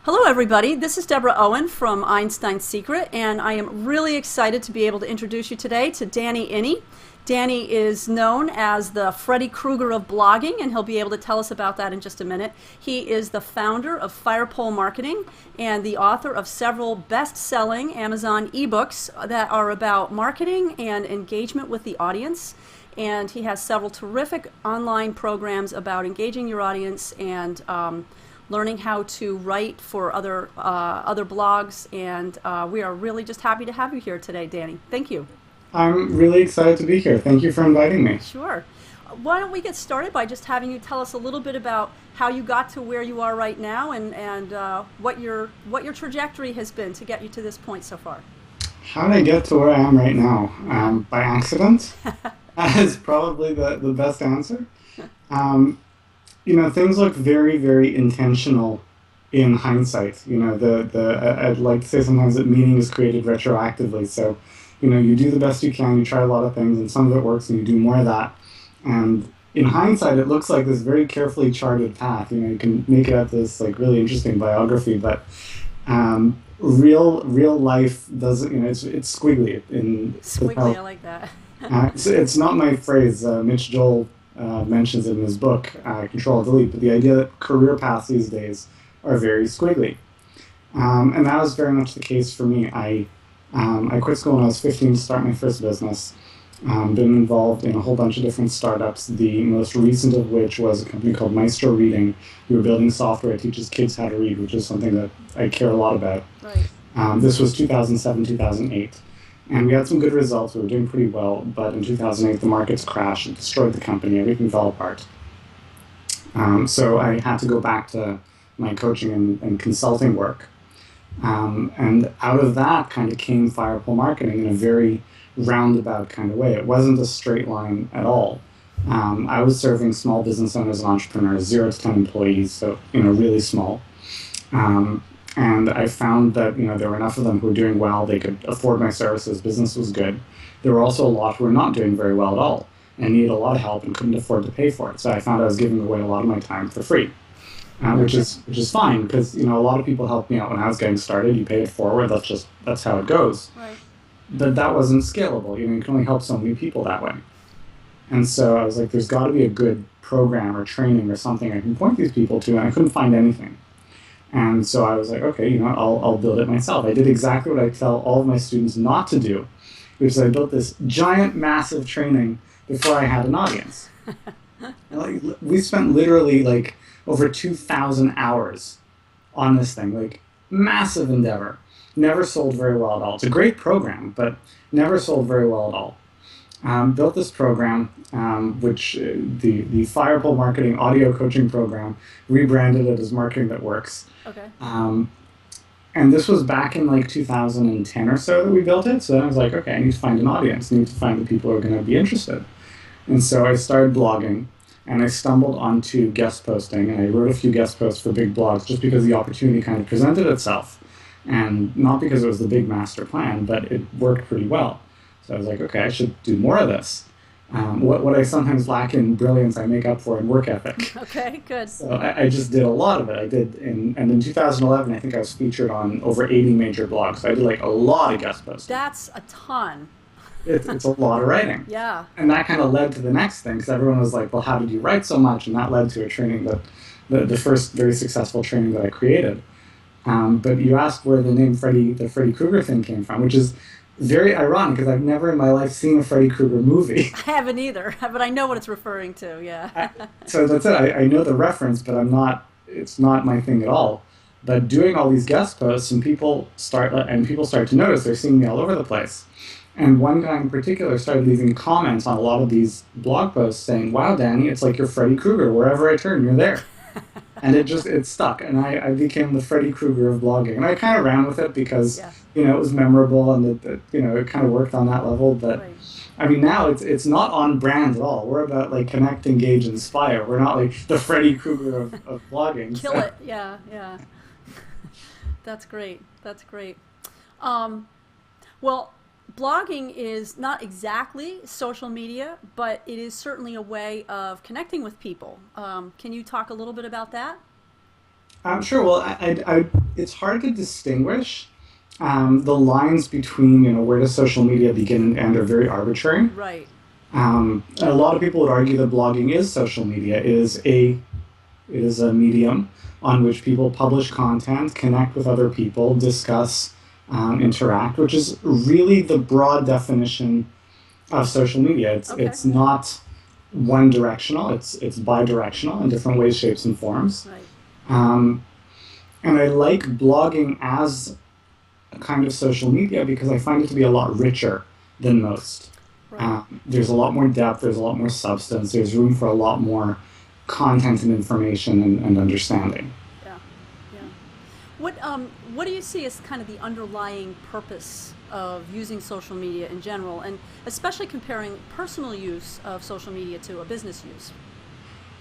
Hello, everybody. This is Deborah Owen from Einstein's Secret, and I am really excited to be able to introduce you today to Danny Iny. Danny is known as the Freddy Krueger of blogging, and he'll be able to tell us about that in just a minute. He is the founder of Firepole Marketing and the author of several best-selling Amazon ebooks that are about marketing and engagement with the audience. And he has several terrific online programs about engaging your audience and learning how to write for other blogs, and we are really just happy to have you here today, Danny. Thank you. I'm really excited to be here. Thank you for inviting me. Sure. Why don't we get started by just having you tell us a little bit about how you got to where you are right now, and what your trajectory has been to get you to this point so far. How did I get to where I am right now? By accident? Is probably the best answer. Um, things look very, very intentional in hindsight. I'd like to say sometimes that meaning is created retroactively. So, you do the best you can, you try a lot of things, and some of it works, and you do more of that. And in hindsight, it looks like this very carefully charted path. You can make it out this like really interesting biography, but real life doesn't. It's squiggly. Squiggly, I like that. It's not my phrase. Mitch Joel mentions it in his book, Control Delete, but the idea that career paths these days are very squiggly. And that was very much the case for me. I quit school when I was 15 to start my first business. Been involved in a whole bunch of different startups, the most recent of which was a company called Maestro Reading. We were building software that teaches kids how to read, which is something that I care a lot about. Right. This was 2007, 2008. And we had some good results. We were doing pretty well. But in 2008, the markets crashed. It destroyed the company. Everything fell apart. So I had to go back to my coaching and consulting work. And out of that kind of came Firepole Marketing in a very roundabout kind of way. It wasn't a straight line at all. I was serving small business owners and entrepreneurs, 0 to 10 employees, so really small. And I found that there were enough of them who were doing well. They could afford my services. Business was good. There were also a lot who were not doing very well at all and needed a lot of help and couldn't afford to pay for it. So I found I was giving away a lot of my time for free, which is fine because a lot of people helped me out when I was getting started. You pay it forward. That's how it goes. Right. But that wasn't scalable. You can only help so many people that way. And so I was like, there's got to be a good program or training or something I can point these people to, and I couldn't find anything. And so I was like, okay, I'll build it myself. I did exactly what I tell all of my students not to do, which is I built this giant, massive training before I had an audience. We spent literally over 2,000 hours on this thing, massive endeavor. Never sold very well at all. It's a great program, but never sold very well at all. Built this program, which the Firepole Marketing Audio Coaching Program, rebranded it as Marketing That Works. Okay. And this was back in 2010 or so that we built it. So then I was like, okay, I need to find an audience. I need to find the people who are going to be interested. And so I started blogging, and I stumbled onto guest posting, and I wrote a few guest posts for big blogs just because the opportunity kind of presented itself. And not because it was the big master plan, but it worked pretty well. So I was like, okay, I should do more of this. What I sometimes lack in brilliance, I make up for in work ethic. Okay, good. So I just did a lot of it. And in 2011, I think I was featured on over 80 major blogs. So I did a lot of guest posts. That's a ton. It's a lot of writing. Yeah. And that kind of led to the next thing, because everyone was like, well, how did you write so much? And that led to a training the first very successful training that I created. But you asked where the name the Freddy Krueger thing came from, which is very ironic because I've never in my life seen a Freddy Krueger movie. I haven't either, but I know what it's referring to, yeah. So that's it. I know the reference, but it's not my thing at all. But doing all these guest posts, and people start to notice, they're seeing me all over the place. And one guy in particular started leaving comments on a lot of these blog posts saying, wow, Danny, it's like you're Freddy Krueger. Wherever I turn, you're there. And it stuck, and I became the Freddy Krueger of blogging. And I kind of ran with it because, it was memorable, and it kind of worked on that level. But, right. I mean, now it's not on brand at all. We're about, connect, engage, inspire. We're not, the Freddy Krueger of blogging. Kill it, yeah. That's great. Well, blogging is not exactly social media, but it is certainly a way of connecting with people. Can you talk a little bit about that? Sure. Well, I it's hard to distinguish. The lines between, where does social media begin and end are very arbitrary. Right. And a lot of people would argue that blogging is social media. It is a medium on which people publish content, connect with other people, discuss, interact, which is really the broad definition of social media. It's not one directional. It's bi-directional in different ways, shapes, and forms. Right. And I like blogging as a kind of social media because I find it to be a lot richer than most. Right. There's a lot more depth, there's a lot more substance, there's room for a lot more content and information and understanding. Yeah. What do you see as kind of the underlying purpose of using social media in general, and especially comparing personal use of social media to a business use?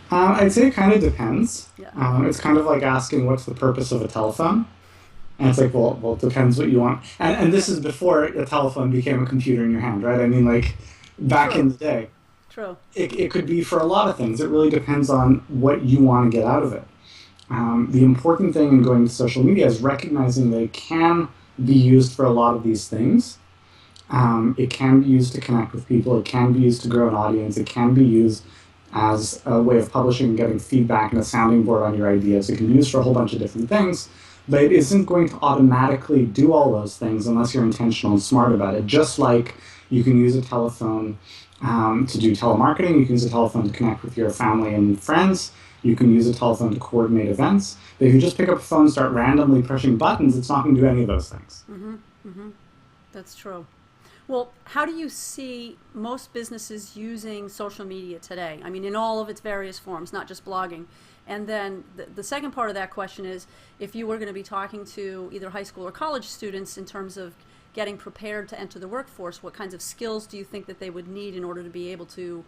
I'd say it kind of depends. Yeah. It's kind of like asking what's the purpose of a telephone. And it's like, well, it depends what you want. And this is before a telephone became a computer in your hand, right? I mean, like, back in the day. True. It could be for a lot of things. It really depends on what you want to get out of it. The important thing in going to social media is recognizing that it can be used for a lot of these things. It can be used to connect with people. It can be used to grow an audience. It can be used as a way of publishing and getting feedback and a sounding board on your ideas. It can be used for a whole bunch of different things. But it isn't going to automatically do all those things unless you're intentional and smart about it. Just like you can use a telephone to do telemarketing, you can use a telephone to connect with your family and friends, you can use a telephone to coordinate events. But if you just pick up a phone and start randomly pushing buttons, it's not going to do any of those things. Mm-hmm. Mm-hmm. That's true. Well, how do you see most businesses using social media today? I mean, in all of its various forms, not just blogging. And then the second part of that question is, if you were going to be talking to either high school or college students in terms of getting prepared to enter the workforce, what kinds of skills do you think that they would need in order to be able to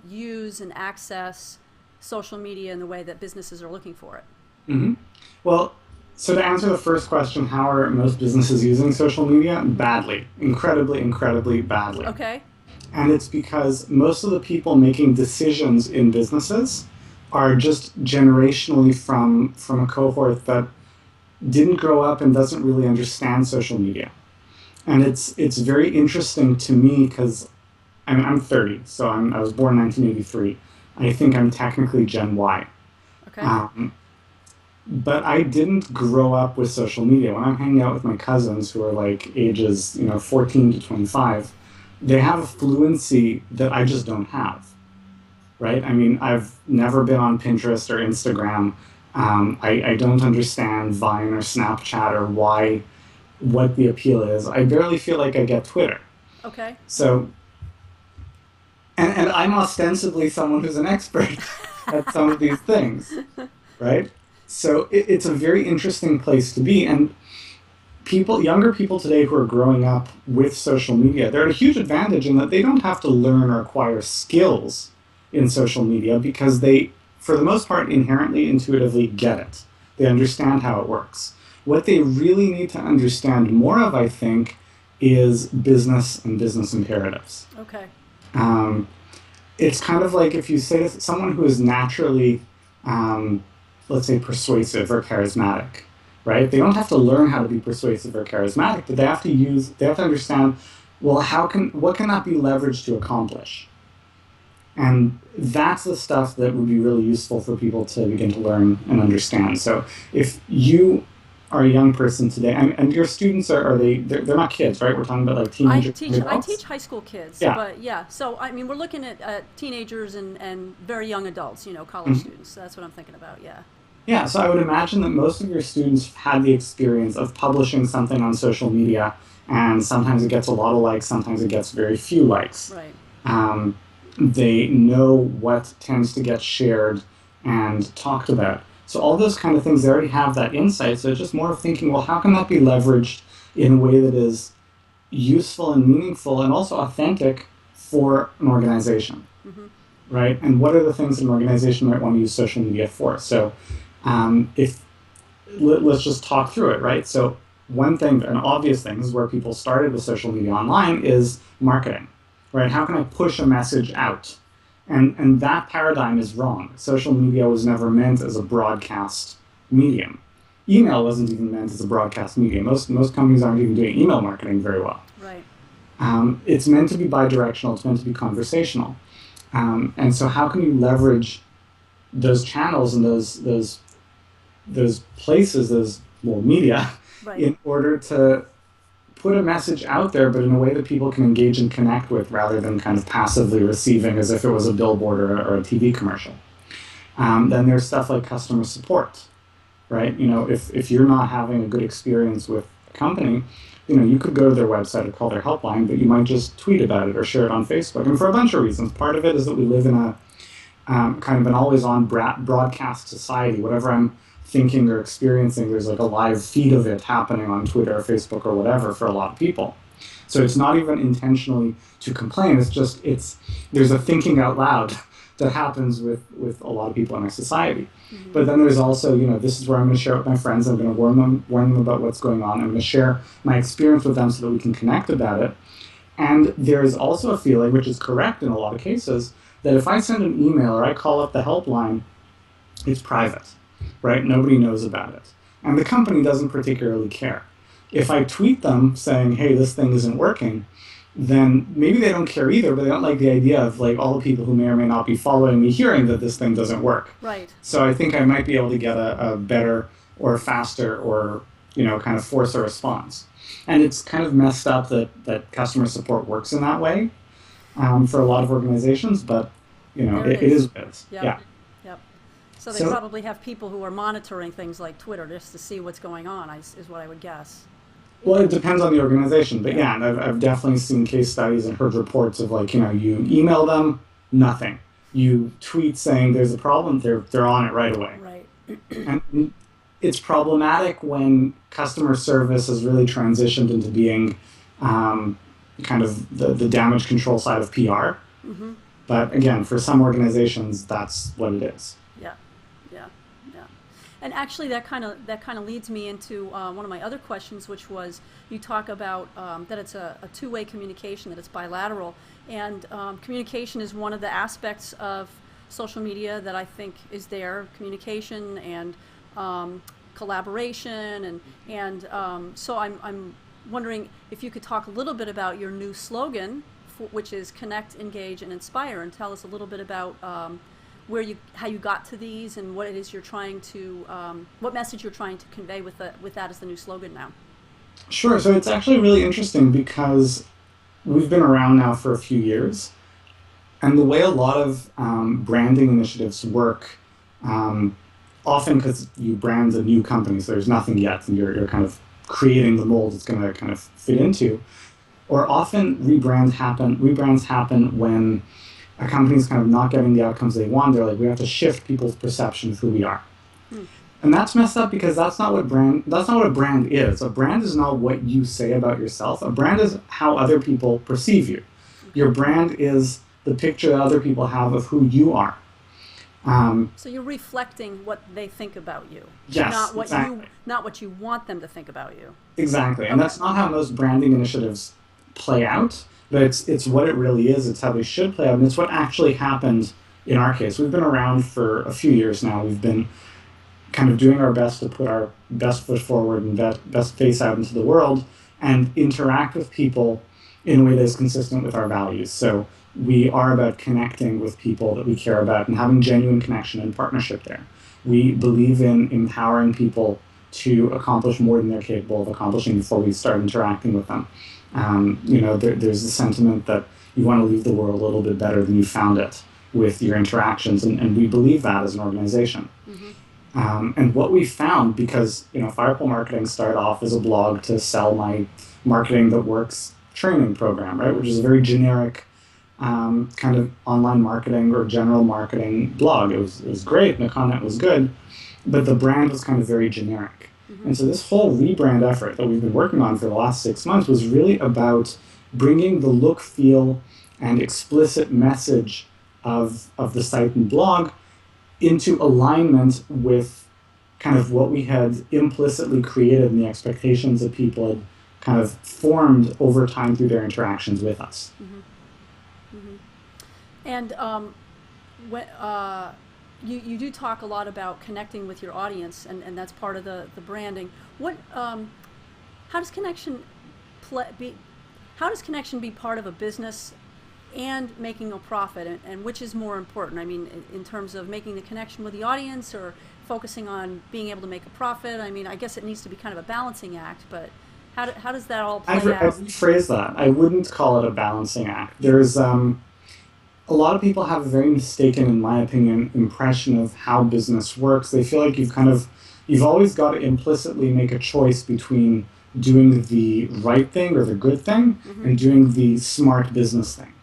use and access social media in the way that businesses are looking for it? Mm-hmm. Well, so to answer the first question, how are most businesses using social media? Badly. Incredibly, incredibly badly. Okay. And it's because most of the people making decisions in businesses are just generationally from a cohort that didn't grow up and doesn't really understand social media. And it's very interesting to me because I'm 30, so I was born in 1983. I think I'm technically Gen Y. Okay. But I didn't grow up with social media. When I'm hanging out with my cousins who are like ages 14 to 25, they have a fluency that I just don't have. Right? I mean, I've never been on Pinterest or Instagram. I don't understand Vine or Snapchat or what the appeal is. I barely feel like I get Twitter. Okay. So, and I'm ostensibly someone who's an expert at some of these things, right? So it's a very interesting place to be. And younger people today who are growing up with social media, they're at a huge advantage in that they don't have to learn or acquire skills in social media because they, for the most part, inherently, intuitively get it. They understand how it works. What they really need to understand more of, I think, is business and business imperatives. Okay. It's kind of like if you say to someone who is naturally, let's say, persuasive or charismatic, right? They don't have to learn how to be persuasive or charismatic, but they have to understand, well, what can that be leveraged to accomplish? And that's the stuff that would be really useful for people to begin to learn and understand. So if you are a young person today, and your students they're not kids, right? We're talking about like teenagers. I teach high school kids, yeah. But yeah. So I mean, we're looking at teenagers and very young adults, college students. So that's what I'm thinking about. Yeah. Yeah. So I would imagine that most of your students had the experience of publishing something on social media, and sometimes it gets a lot of likes, sometimes it gets very few likes. Right. They know what tends to get shared and talked about. So all those kind of things, they already have that insight. So it's just more of thinking, well, how can that be leveraged in a way that is useful and meaningful and also authentic for an organization, right? And what are the things an organization might want to use social media for? So let's just talk through it, right? So one thing, an obvious thing, is where people started with social media online is marketing. Right? How can I push a message out? And that paradigm is wrong. Social media was never meant as a broadcast medium. email wasn't even meant as a broadcast medium. Most companies aren't even doing email marketing very well. Right. It's meant to be bi-directional. It's meant to be conversational. And so how can you leverage those channels and those places, those media, Right. in order to put a message out there, but in a way that people can engage and connect with, rather than kind of passively receiving as if it was a billboard or a TV commercial. Then there's stuff like customer support, right? If you're not having a good experience with a company, you could go to their website or call their helpline, but you might just tweet about it or share it on Facebook. And for a bunch of reasons. Part of it is that we live in a kind of an always-on broadcast society. Whatever I'm thinking or experiencing, there's like a live feed of it happening on Twitter or Facebook or whatever for a lot of people. So it's not even intentionally to complain. It's just there's a thinking out loud that happens with a lot of people in our society. Mm-hmm. But then there's also, this is where I'm going to share it with my friends. I'm going to warn them about what's going on. I'm going to share my experience with them so that we can connect about it. And there's also a feeling, which is correct in a lot of cases, that if I send an email or I call up the helpline, it's private, right? Nobody knows about it. And the company doesn't particularly care. If I tweet them saying, hey, this thing isn't working, then maybe they don't care either, but they don't like the idea of like all the people who may or may not be following me hearing that this thing doesn't work. Right. So I think I might be able to get a better or faster or, kind of force a response. And it's kind of messed up that customer support works in that way for a lot of organizations, but, it is what it is. Yep. Yeah. Yep. So they probably have people who are monitoring things like Twitter just to see what's going on, is what I would guess. Well, it depends on the organization, but yeah, and I've definitely seen case studies and heard reports of like, you email them, nothing. You tweet saying there's a problem, they're on it right away. Right. And it's problematic when customer service has really transitioned into being kind of the damage control side of PR. Mm-hmm. But again, for some organizations, that's what it is. Yeah. And actually, that kind of leads me into one of my other questions, which was you talk about that it's a two-way communication, that it's bilateral, and communication is one of the aspects of social media that I think is there. Communication and collaboration, and so I'm wondering if you could talk a little bit about your new slogan, which is Connect, Engage, and Inspire, and tell us a little bit about how you got to these and what it is you're trying to, what message you're trying to convey with that as the new slogan now. Sure. So it's actually really interesting because we've been around now for a few years, and the way a lot of branding initiatives work, often because you brand a new company, so there's nothing yet, and you're kind of creating the mold it's going to kind of fit into. Or often rebrands happen when a company's kind of not getting the outcomes they want. They're like, we have to shift people's perception of who we are. And that's messed up because that's not what a brand is. A brand is not what you say about yourself. A brand is how other people perceive you. Your brand is the picture that other people have of who you are. So you're reflecting what they think about you. Yes, not what you want them to think about you. Exactly. And that's not how most branding initiatives play out, but it's what it really is. It's how they should play out, and it's what actually happened in our case. We've been around for a few years now. We've been kind of doing our best to put our best foot forward and best face out into the world and interact with people in a way that is consistent with our values. So we are about connecting with people that we care about and having genuine connection and partnership there. We believe in empowering people to accomplish more than they're capable of accomplishing before we start interacting with them. There's the sentiment that you want to leave the world a little bit better than you found it with your interactions, and we believe that as an organization. Mm-hmm. And what we found, because Firepole Marketing started off as a blog to sell my Marketing That Works training program, right, which is a very generic kind of online marketing or general marketing blog. It was great and the content was good, but the brand was kind of very generic. And so this whole rebrand effort that we've been working on for the last 6 months was really about bringing the look, feel, and explicit message of the site and blog into alignment with kind of what we had implicitly created and the expectations that people had kind of formed over time through their interactions with us. Mm-hmm. Mm-hmm. And you do talk a lot about connecting with your audience, and that's part of the branding. What how does connection be? How does connection be part of a business and making a profit, and which is more important? I mean, in terms of making the connection with the audience or focusing on being able to make a profit. I mean, I guess it needs to be kind of a balancing act, but how does that all play I've out? rephrased that. I wouldn't call it a balancing act. There's a lot of people have a very mistaken, in my opinion, impression of how business works. They feel like you've always got to implicitly make a choice between doing the right thing or the good thing and doing the smart business thing,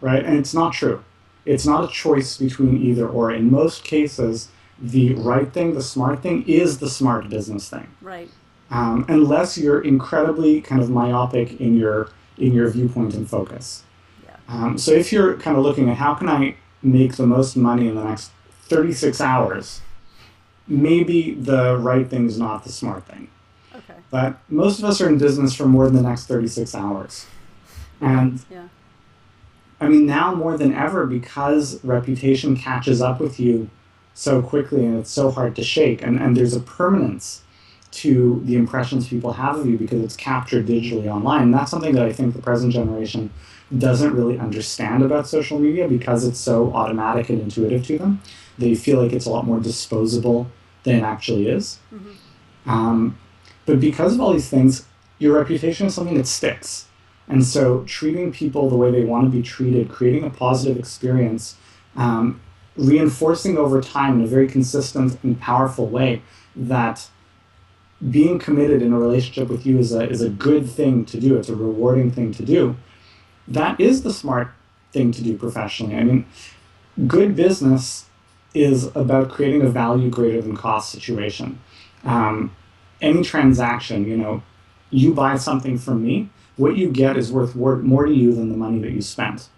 right? And it's not true. It's not a choice between either or. In most cases, the right thing, the smart thing, is the smart business thing. Right. Unless you're incredibly kind of myopic in your viewpoint and focus. Yeah. So if you're kind of looking at how can I make the most money in the next 36 hours, maybe the right thing is not the smart thing. Okay. But most of us are in business for more than the next 36 hours. And Yeah. I mean, now more than ever, because reputation catches up with you so quickly and it's so hard to shake, and there's a permanence to the impressions people have of you because it's captured digitally online. And that's something that I think the present generation doesn't really understand about social media because it's so automatic and intuitive to them. They feel like it's a lot more disposable than it actually is. But because of all these things, your reputation is something that sticks. And so treating people the way they want to be treated, creating a positive experience, reinforcing over time in a very consistent and powerful way that being committed in a relationship with you is a good thing to do. It's a rewarding thing to do. That is the smart thing to do professionally. I mean, good business is about creating a value greater than cost situation. Any transaction, you buy something from me, what you get is worth more to you than the money that you spent.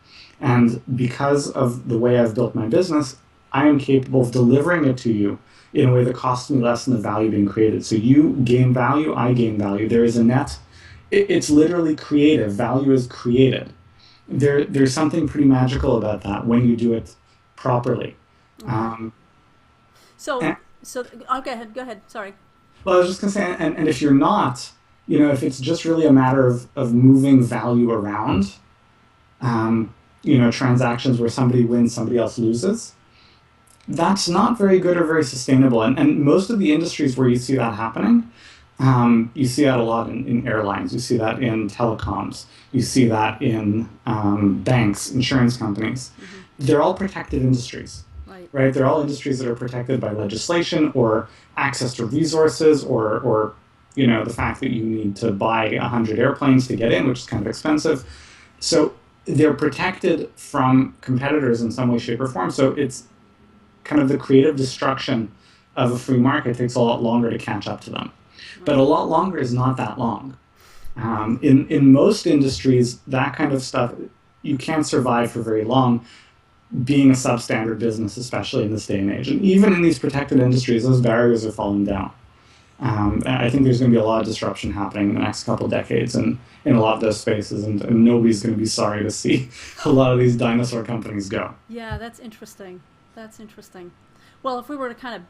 And because of the way I've built my business, I am capable of delivering it to you in a way that costs me less than the value being created. So you gain value, I gain value. There is a net. It's literally creative. Value is created. There's something pretty magical about that when you do it properly. So And, oh, go ahead. Sorry. well, I was just going to say, and if you're not, if it's just really a matter of moving value around, transactions where somebody wins, somebody else loses, that's not very good or very sustainable. And most of the industries where you see that happening, you see that a lot in airlines, you see that in telecoms, you see that in banks, insurance companies. They're all protected industries, right? They're all industries that are protected by legislation or access to resources or the fact that you need to buy 100 airplanes to get in, which is kind of expensive. So they're protected from competitors in some way, shape, or form. So it's kind of the creative destruction of a free market takes a lot longer to catch up to them. But a lot longer is not that long. In most industries, that kind of stuff, you can't survive for very long being a substandard business, especially in this day and age. And even in these protected industries, those barriers are falling down. I think there's going to be a lot of disruption happening in the next couple of decades in a lot of those spaces, and nobody's going to be sorry to see a lot of these dinosaur companies go. Yeah, that's interesting. Well, if we were to kind of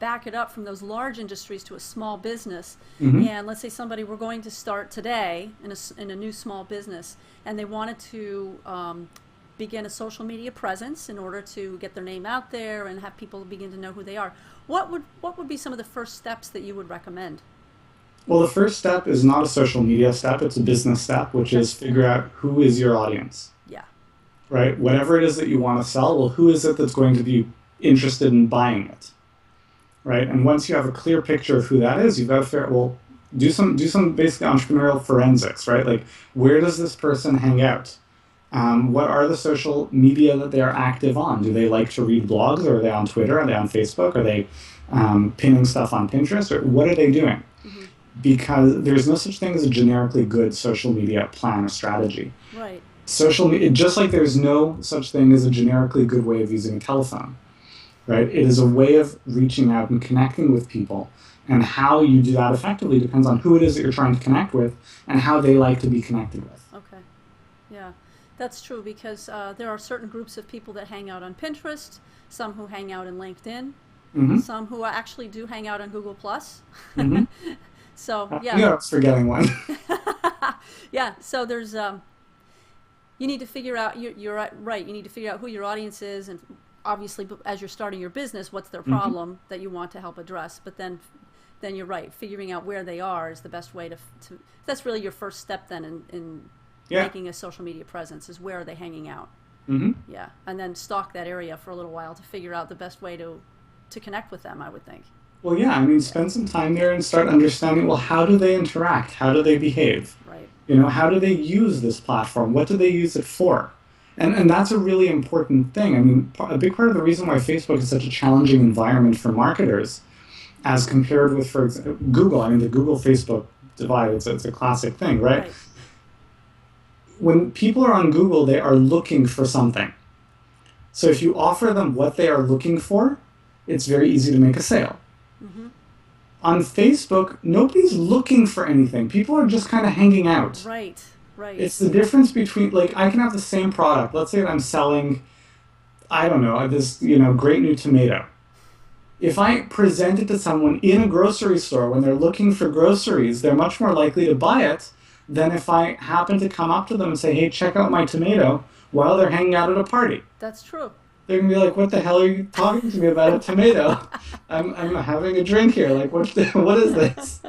back it up from those large industries to a small business, and let's say somebody were going to start today in a new small business, and they wanted to begin a social media presence in order to get their name out there and have people begin to know who they are. What would be some of the first steps that you would recommend? Well, the first step is not a social media step, it's a business step, which is figure out who is your audience. Yeah. Right? Whatever it is that you want to sell, well, who is it that's going to be interested in buying it? Right? And once you have a clear picture of who that is, you've got to figure out, well, do some basically entrepreneurial forensics, right? Like, where does this person hang out? What are the social media that they are active on? Do they like to read blogs, or are they on Twitter? Are they on Facebook? Are they pinning stuff on Pinterest? Or what are they doing? Because there's no such thing as a generically good social media plan or strategy. Right. Social media, just like there's no such thing as a generically good way of using a telephone, right? It is a way of reaching out and connecting with people. And how you do that effectively depends on who it is that you're trying to connect with and how they like to be connected with. Okay. Yeah. That's true, because there are certain groups of people that hang out on Pinterest, some who hang out in LinkedIn, Mm-hmm. some who actually do hang out on Google Plus. Mm-hmm. So I knew I was forgetting one. yeah. So there's you need to figure out. You're right. You need to figure out who your audience is, and obviously, as you're starting your business, what's their Mm-hmm. problem that you want to help address. But then you're right. Figuring out where they are is the best way to. That's really your first step then in Yeah. making a social media presence, is where are they hanging out. Mm-hmm. Yeah, and then stalk that area for a little while to figure out the best way to connect with them, I would think. Well, yeah, I mean, spend some time there and start understanding, well, how do they interact? How do they behave? Right. How do they use this platform? What do they use it for? And that's a really important thing. I mean, a big part of the reason why Facebook is such a challenging environment for marketers, as compared with, for example, Google. I mean, the Google-Facebook divide, it's a classic thing, right? Right. When people are on Google, they are looking for something. So if you offer them what they are looking for, it's very easy to make a sale. Mm-hmm. On Facebook, nobody's looking for anything. People are just kind of hanging out. Right. Right. It's the difference between, like, I can have the same product. Let's say that I'm selling, I don't know, this, great new tomato. If I present it to someone in a grocery store when they're looking for groceries, they're much more likely to buy it than if I happen to come up to them and say, hey, check out my tomato, while they're hanging out at a party. That's true. They're going to be like, what the hell are you talking to me about a tomato? I'm having a drink here. Like, what is this?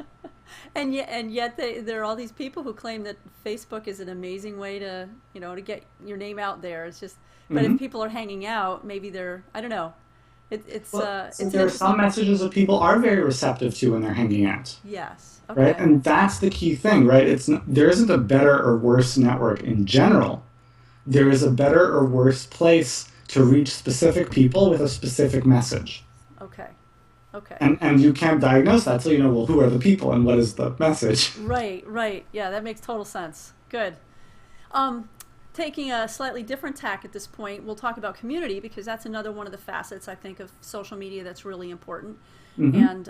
And yet there are all these people who claim that Facebook is an amazing way to get your name out there. It's just, but Mm-hmm. if people are hanging out, maybe I don't know. It's So it's there are some messages that people are very receptive to when they're hanging out. Yes. Okay. Right? And that's the key thing, right? There isn't a better or worse network in general. There is a better or worse place to reach specific people with a specific message. Okay. Okay. And you can't diagnose that till you know, well, who are the people and what is the message? Right. Right. Yeah, that makes total sense. Good. Taking a slightly different tack at this point, we'll talk about community, because that's another one of the facets, I think, of social media that's really important. Mm-hmm. And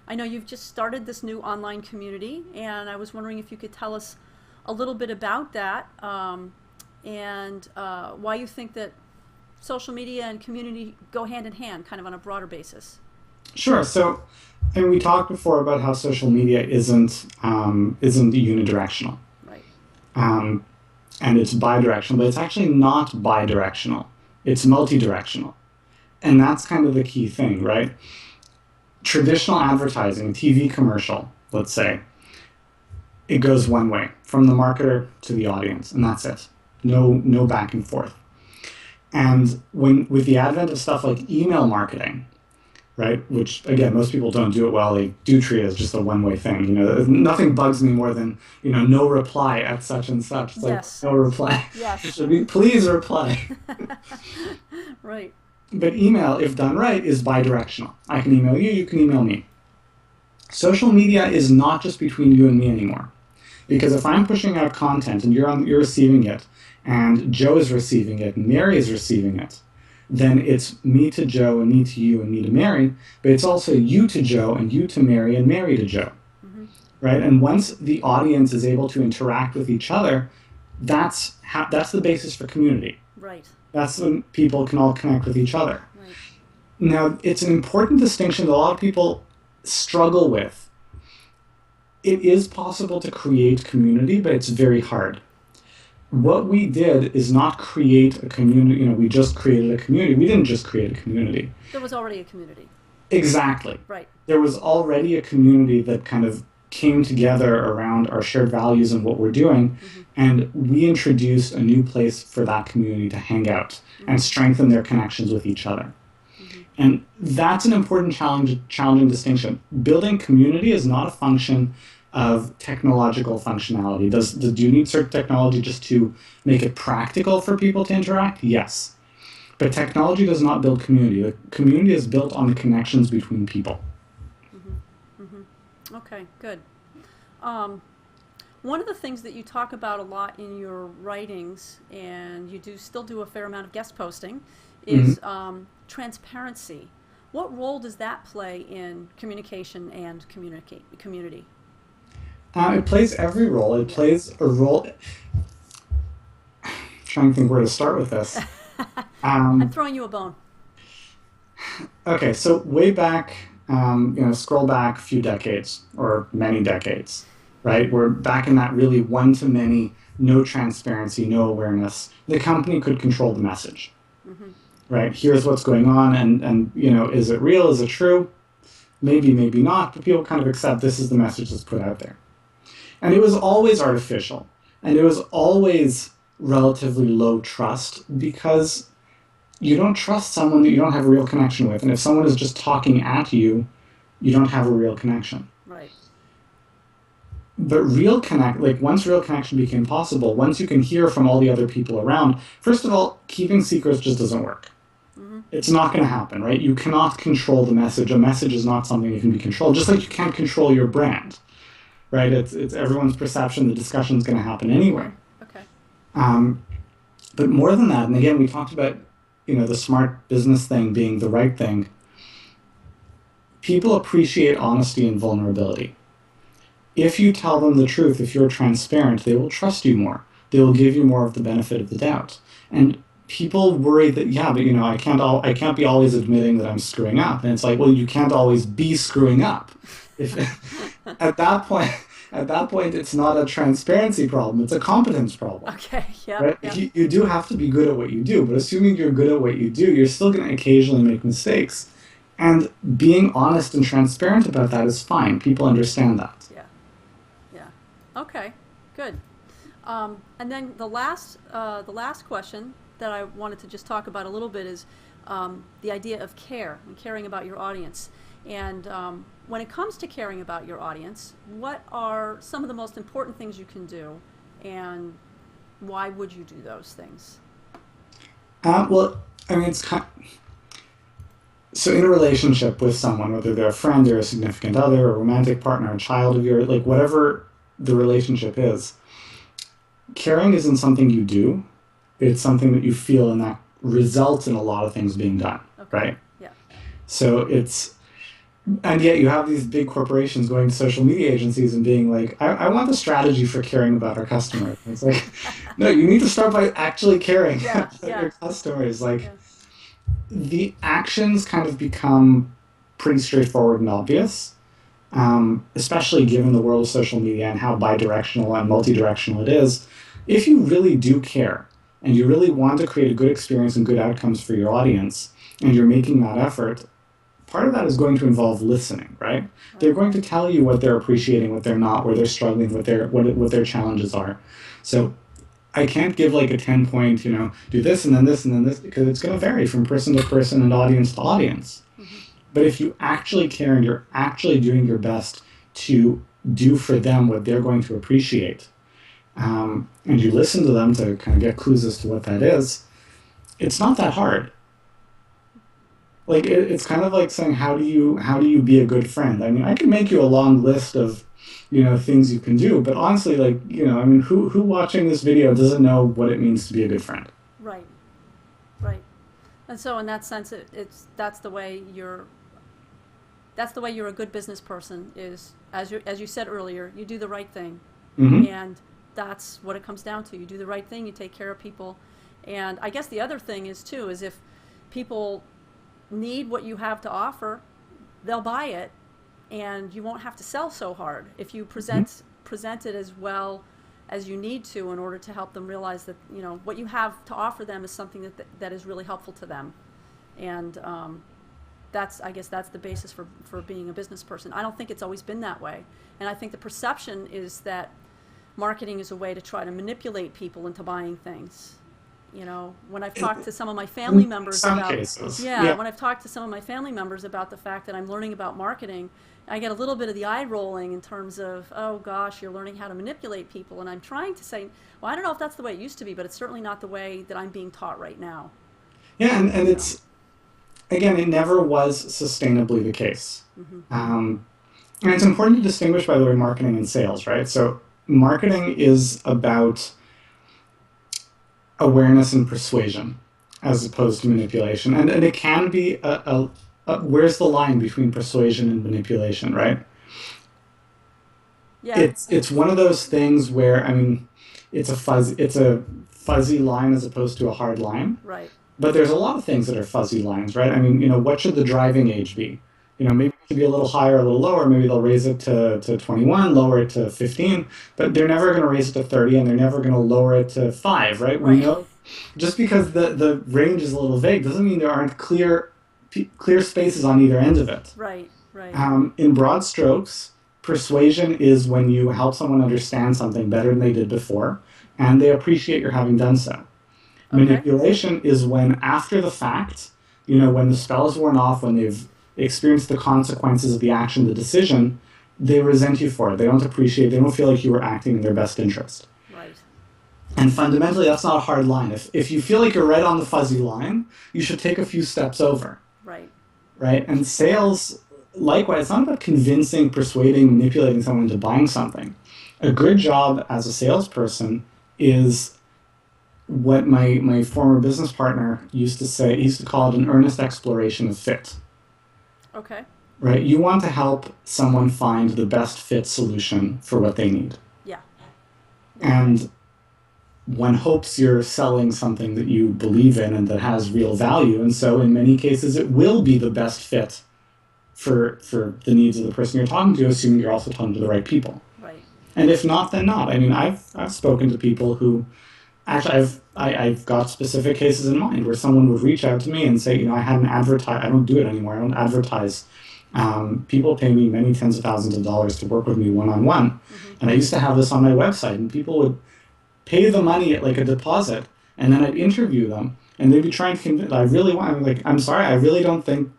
I know you've just started this new online community, and I was wondering if you could tell us a little bit about that, and why you think that social media and community go hand in hand, kind of on a broader basis. Sure. So, and we talked before about how social media isn't unidirectional. Right. And it's bidirectional, but it's actually not bidirectional. It's multidirectional. And that's kind of the key thing, right? Traditional advertising, a TV commercial, let's say, it goes one way, from the marketer to the audience, and that's it. No back and forth. And with the advent of stuff like email marketing, right, which, again, most people don't do it well. They do treat it as just a one-way thing. Nothing bugs me more than, no reply at such and such. It's Yes. like, no reply. Yes. It should be, please reply. Right. But email, if done right, is bidirectional. I can email you, you can email me. Social media is not just between you and me anymore. Because if I'm pushing out content and you're receiving it, and Joe is receiving it, and Mary is receiving it, then it's me to Joe and me to you and me to Mary, but it's also you to Joe and you to Mary and Mary to Joe, Mm-hmm. right? And once the audience is able to interact with each other, that's the basis for community. Right. That's when people can all connect with each other. Right. Now, it's an important distinction that a lot of people struggle with. It is possible to create community, but it's very hard. What we did is not create a community, we just created a community. We didn't just create a community. There was already a community. Exactly. Right. There was already a community that kind of came together around our shared values and what we're doing, Mm-hmm. and we introduced a new place for that community to hang out and strengthen their connections with each other. Mm-hmm. And that's an important challenging distinction. Building community is not a function of technological functionality. Do you need certain technology just to make it practical for people to interact? Yes. But technology does not build community. The community is built on the connections between people. Mm-hmm. Mm-hmm. Okay, good. One of the things that you talk about a lot in your writings, and you still do a fair amount of guest posting, is transparency. What role does that play in communication and community? It plays every role. It plays a role. trying to think where to start with this. I'm Um, throwing you a bone. okay, so way back, scroll back a few decades or many decades, right? We're back in that really one-to-many, no transparency, no awareness. The company could control the message, Hmm. right? Here's what's going on, and is it real? Is it true? Maybe, maybe not, but people kind of accept this is the message that's put out there. And it was always artificial, and it was always relatively low trust because you don't trust someone that you don't have a real connection with. And if someone is just talking at you, you don't have a real connection. Right. But once real connection became possible, once you can hear from all the other people around, first of all, keeping secrets just doesn't work. Hmm. It's not going to happen, right? You cannot control the message. A message is not something that can be controlled, just like you can't control your brand, right? It's everyone's perception. The discussion is going to happen anyway. Okay. Um, but more than that, and again, we talked about the smart business thing being the right thing. People appreciate honesty and vulnerability. If you tell them the truth, if you're transparent, they will trust you more. They will give you more of the benefit of the doubt. And people worry that, yeah, but I can't be always admitting that I'm screwing up. And it's like, well, you can't always be screwing up. If at that point, it's not a transparency problem; it's a competence problem. Okay. Yep. Right? Yep. You do have to be good at what you do, but assuming you're good at what you do, you're still going to occasionally make mistakes. And being honest and transparent about that is fine. People understand that. Yeah. Yeah. Okay. Good. And then the last question that I wanted to just talk about a little bit is the idea of care and caring about your audience. And when it comes to caring about your audience, what are some of the most important things you can do, and why would you do those things? Well, I mean, so in a relationship with someone, whether they're a friend or a significant other, a romantic partner, a child of yours, like whatever the relationship is, caring isn't something you do. It's something that you feel, and that results in a lot of things being done, Okay. right? Yeah. So and yet you have these big corporations going to social media agencies and being like, I want the strategy for caring about our customers. And it's like, no, you need to start by actually caring Yeah. about Yeah. your customers. Like, Yeah. the actions kind of become pretty straightforward and obvious, especially given the world of social media and how bidirectional and multi-directional it is. If you really do care and you really want to create a good experience and good outcomes for your audience, and you're making that effort, part of that is going to involve listening, right? They're Right. going to tell you what they're appreciating, what they're not, where they're struggling, what their challenges are. So I can't give like a 10 point, do this and then this and then this, because it's going to vary from person to person and audience to audience. Hmm. But if you actually care and you're actually doing your best to do for them what they're going to appreciate, and you listen to them to kind of get clues as to what that is, it's not that hard. Like it's kind of like saying, how do you be a good friend? I mean, I can make you a long list of things you can do, but honestly, like, I mean, who watching this video doesn't know what it means to be a good friend? Right. Right. And so, in that sense, that's the way you're a good business person. Is as you said earlier, you do the right thing, Hmm. and that's what it comes down to. You do the right thing. You take care of people, and I guess the other thing is too is if people need what you have to offer, they'll buy it, and you won't have to sell so hard if you present it as well as you need to in order to help them realize that what you have to offer them is something that is really helpful to them, and I guess that's the basis for being a business person. I don't think it's always been that way, and I think the perception is that marketing is a way to try to manipulate people into buying things. When I've talked to some of my family In members some about, cases, yeah, yeah. when I've talked to some of my family members about the fact that I'm learning about marketing, I get a little bit of the eye rolling in terms of, oh gosh, you're learning how to manipulate people. And I'm trying to say, well, I don't know if that's the way it used to be, but it's certainly not the way that I'm being taught right now. Yeah, and So, again, it never was sustainably the case. hmm. And it's important to distinguish, by the way, marketing and sales, right? So marketing is about awareness and persuasion as opposed to manipulation. And it can be where's the line between persuasion and manipulation, right? Yeah. It's one of those things where, I mean, it's a fuzzy line as opposed to a hard line. Right. But there's a lot of things that are fuzzy lines, right? I mean, what should the driving age be? Maybe it should be a little higher, a little lower. Maybe they'll raise it to 21, lower it to 15, but they're never going to raise it to 30, and they're never going to lower it to 5, right? We Right. know just because the range is a little vague doesn't mean there aren't clear spaces on either end of it. Right. Right. In broad strokes, persuasion is when you help someone understand something better than they did before, and they appreciate your having done so. Okay. Manipulation is when, after the fact, when the spell is worn off, when they've experienced the consequences of the action, the decision, they resent you for it. They don't appreciate it. They don't feel like you were acting in their best interest. Right. And fundamentally, that's not a hard line. If you feel like you're right on the fuzzy line, you should take a few steps over. Right. Right? And sales, likewise, it's not about convincing, persuading, manipulating someone into buying something. A good job as a salesperson is what my former business partner used to say. He used to call it an earnest exploration of fit. Okay. Right? You want to help someone find the best fit solution for what they need. Yeah. And one hopes you're selling something that you believe in and that has real value. And so in many cases, it will be the best fit for the needs of the person you're talking to, assuming you're also talking to the right people. Right. And if not, then not. I mean, I've spoken to people who, actually, I've got specific cases in mind where someone would reach out to me and say, I hadn't advertised, I don't do it anymore, I don't advertise. People pay me many tens of thousands of dollars to work with me one-on-one. Mm-hmm. And I used to have this on my website, and people would pay the money at like a deposit, and then I'd interview them, and they'd be trying to convince, I'm sorry, I really don't think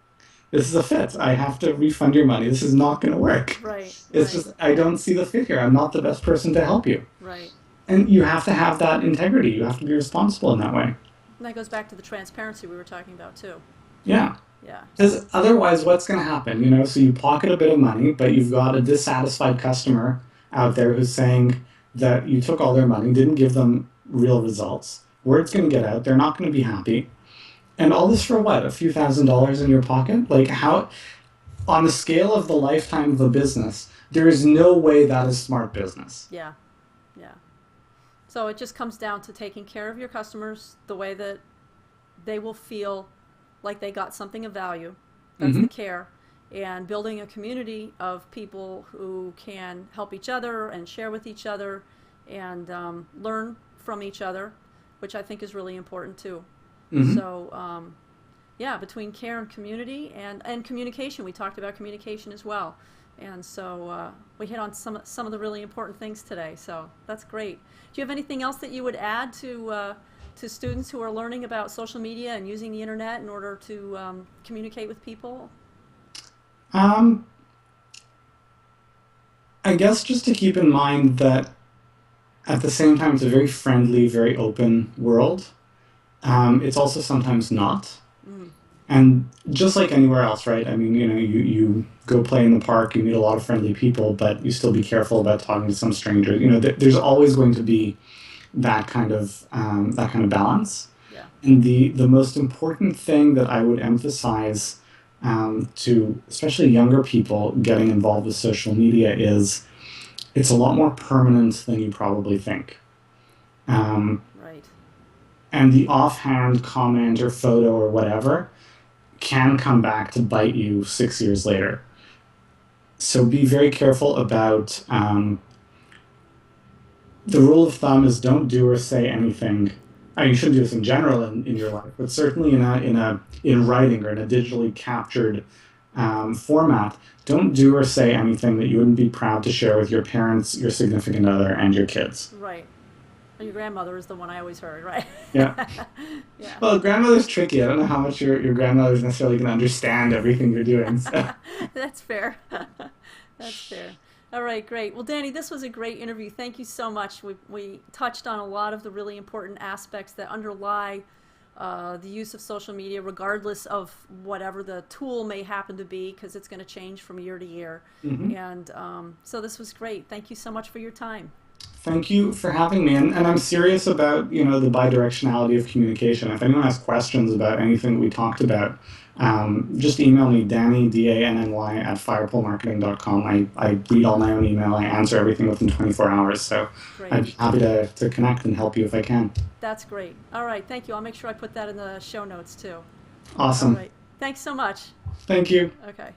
this is a fit. I have to refund your money. This is not going to work. Right. It's just, I don't see the fit here. I'm not the best person to help you. Right. And you have to have that integrity. You have to be responsible in that way. And that goes back to the transparency we were talking about too. Yeah. Yeah. Because otherwise, what's going to happen? So you pocket a bit of money, but you've got a dissatisfied customer out there who's saying that you took all their money, didn't give them real results. Word's going to get out. They're not going to be happy. And all this for what? A few $1,000s in your pocket? Like, how, on the scale of the lifetime of a business, there is no way that is smart business. Yeah. Yeah. So it just comes down to taking care of your customers the way that they will feel like they got something of value. That's Mm-hmm. the care. And building a community of people who can help each other and share with each other and learn from each other, which I think is really important too. Mm-hmm. So, between care and community and communication, we talked about communication as well. And so we hit on some of the really important things today. So that's great. Do you have anything else that you would add to students who are learning about social media and using the internet in order to communicate with people? I guess just to keep in mind that at the same time, it's a very friendly, very open world. It's also sometimes not. Mm. And just like anywhere else, right? I mean, you go play in the park, you meet a lot of friendly people, but you still be careful about talking to some stranger. There's always going to be that kind of balance. Yeah. And the most important thing that I would emphasize to especially younger people getting involved with social media is it's a lot more permanent than you probably think. Right. And the offhand comment or photo or whatever can come back to bite you 6 years later. So be very careful about the rule of thumb is don't do or say anything. I mean, you shouldn't do this in general in your life, but certainly in writing or in a digitally captured format, don't do or say anything that you wouldn't be proud to share with your parents, your significant other, and your kids. Right. Your grandmother is the one I always heard, right? Yeah. Yeah. Well, grandmother's tricky. I don't know how much your grandmother's necessarily going to understand everything you're doing. So. That's fair. That's fair. All right, great. Well, Danny, this was a great interview. Thank you so much. We touched on a lot of the really important aspects that underlie the use of social media, regardless of whatever the tool may happen to be, because it's going to change from year to year. Mm-hmm. And so this was great. Thank you so much for your time. Thank you for having me. And I'm serious about, the bidirectionality of communication. If anyone has questions about anything we talked about, just email me, Danny, Danny, at firepolemarketing.com. I read all my own email. I answer everything within 24 hours. So Great. I'd be happy to connect and help you if I can. That's great. All right. Thank you. I'll make sure I put that in the show notes too. All Awesome. right. Thanks so much. Thank you. Okay.